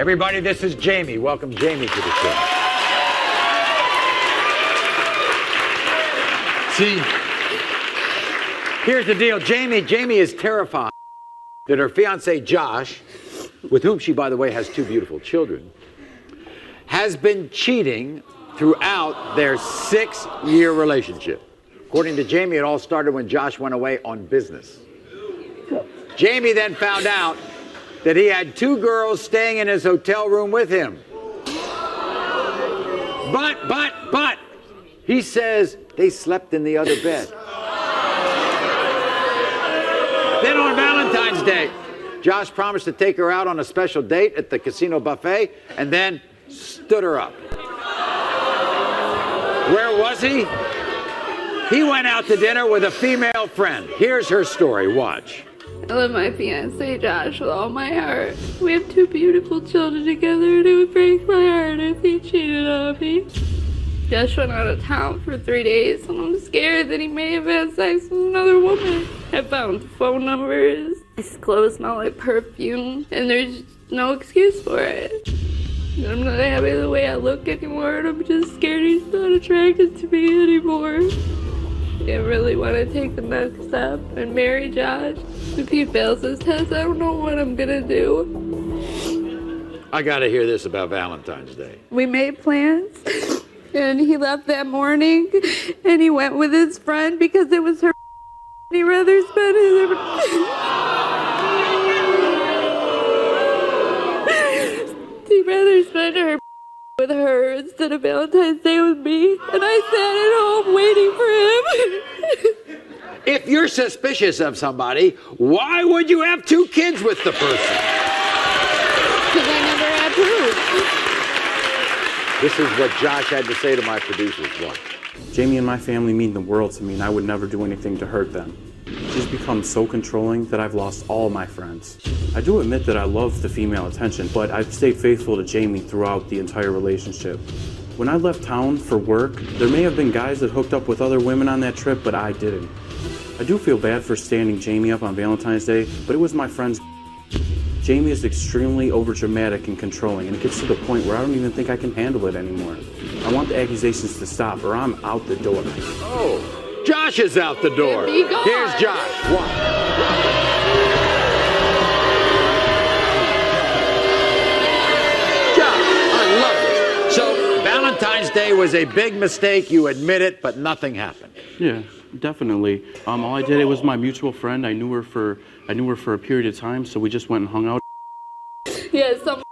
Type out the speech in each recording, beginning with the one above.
Everybody, this is Jamie. Welcome Jamie to the show. See, here's the deal. Jamie is terrified that her fiancé, Josh, with whom she, by the way, has 2 beautiful children, has been cheating throughout their 6-year relationship. According to Jamie, it all started when Josh went away on business. Jamie then found out that he had 2 girls staying in his hotel room with him. But, he says they slept in the other bed. Then on Valentine's Day, Josh promised to take her out on a special date at the casino buffet and then stood her up. Where was he? He went out to dinner with a female friend. Here's her story. Watch. I love my fiancé Josh with all my heart. We have 2 beautiful children together, and it would break my heart if he cheated on me. Josh went out of town for 3 days, and I'm scared that he may have had sex with another woman. I found phone numbers. His clothes smell like perfume, and there's no excuse for it. I'm not happy the way I look anymore, and I'm just scared he's not attracted to me anymore. I really want to take the next step and marry Josh. If he fails this test, I don't know what I'm gonna do. I gotta hear this about Valentine's Day. We made plans, and he left that morning, and he went with his friend because it was her. He'd rather spend her with her instead of Valentine's Day with me, and I sat at home waiting for him. If you're suspicious of somebody, why would you have 2 kids with the person? Because I never had proof. This is what Josh had to say to my producers. Watch. Jamie and my family mean the world to me, and I would never do anything to hurt them. She's become so controlling that I've lost all my friends. I do admit that I love the female attention, but I've stayed faithful to Jamie throughout the entire relationship. When I left town for work, there may have been guys that hooked up with other women on that trip, but I didn't. I do feel bad for standing Jamie up on Valentine's Day, but it was my friend's. Jamie is extremely overdramatic and controlling, and it gets to the point where I don't even think I can handle it anymore. I want the accusations to stop, or I'm out the door. Oh, Josh is out the door. Here's Josh. Watch. Josh, I love this. So Valentine's Day was a big mistake. You admit it, but nothing happened. Yeah, definitely. All I did, it was my mutual friend. I knew her for a period of time, so we just went and hung out. Yeah, some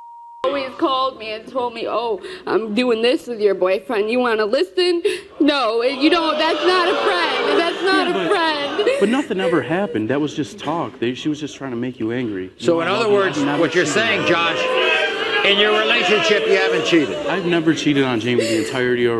always called me and told me, oh, I'm doing this with your boyfriend. You want to listen? No, you don't. That's not a friend. That's not a friend. But nothing ever happened. That was just talk. She was just trying to make you angry. So in other words, what you're saying, Josh, in your relationship, you haven't cheated. I've never cheated on Jamie the entirety of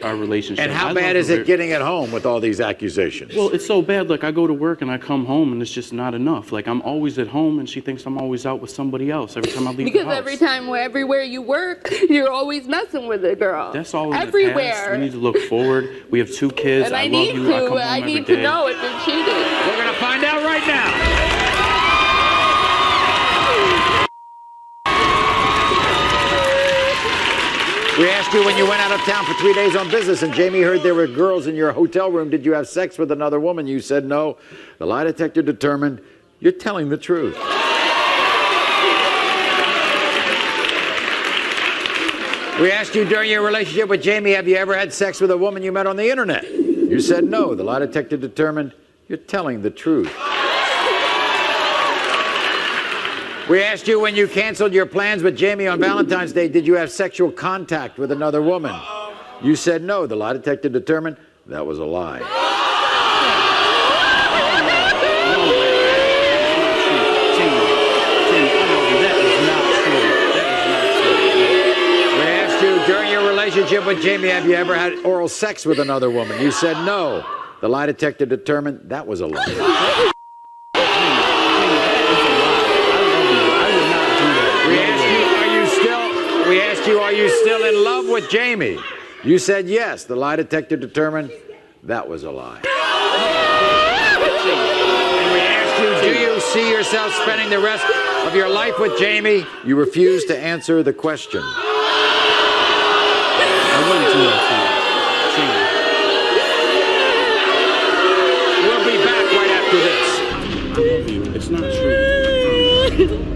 our relationship. And how bad is it getting at home with all these accusations? Well, it's so bad. Like, I go to work and I come home and it's just not enough. Like, I'm always at home and she thinks I'm always out with somebody else every time I leave the house. Because everywhere you work, you're always messing with a girl. That's all in everywhere. The past. We need to look forward. We have 2 kids. And I love need you. to. I come home I every need day. to know if you're cheating. We're going to find out right now. We asked you when you went out of town for 3 days on business and Jamie heard there were girls in your hotel room. Did you have sex with another woman? You said no. The lie detector determined you're telling the truth. We asked you during your relationship with Jamie, have you ever had sex with a woman you met on the internet? You said no. The lie detector determined you're telling the truth. We asked you when you canceled your plans with Jamie on Valentine's Day, did you have sexual contact with another woman? You said no. The lie detector determined that was a lie. We asked you during your relationship with Jamie, have you ever had oral sex with another woman? You said no. The lie detector determined that was a lie. We asked you, are you still in love with Jamie? You said yes. The lie detector determined that was a lie. And we asked you, do you see yourself spending the rest of your life with Jamie, you refuse to answer the question. I wouldn't do that to you. Jamie. We'll be back right after this. I love you. It's not true. I promise.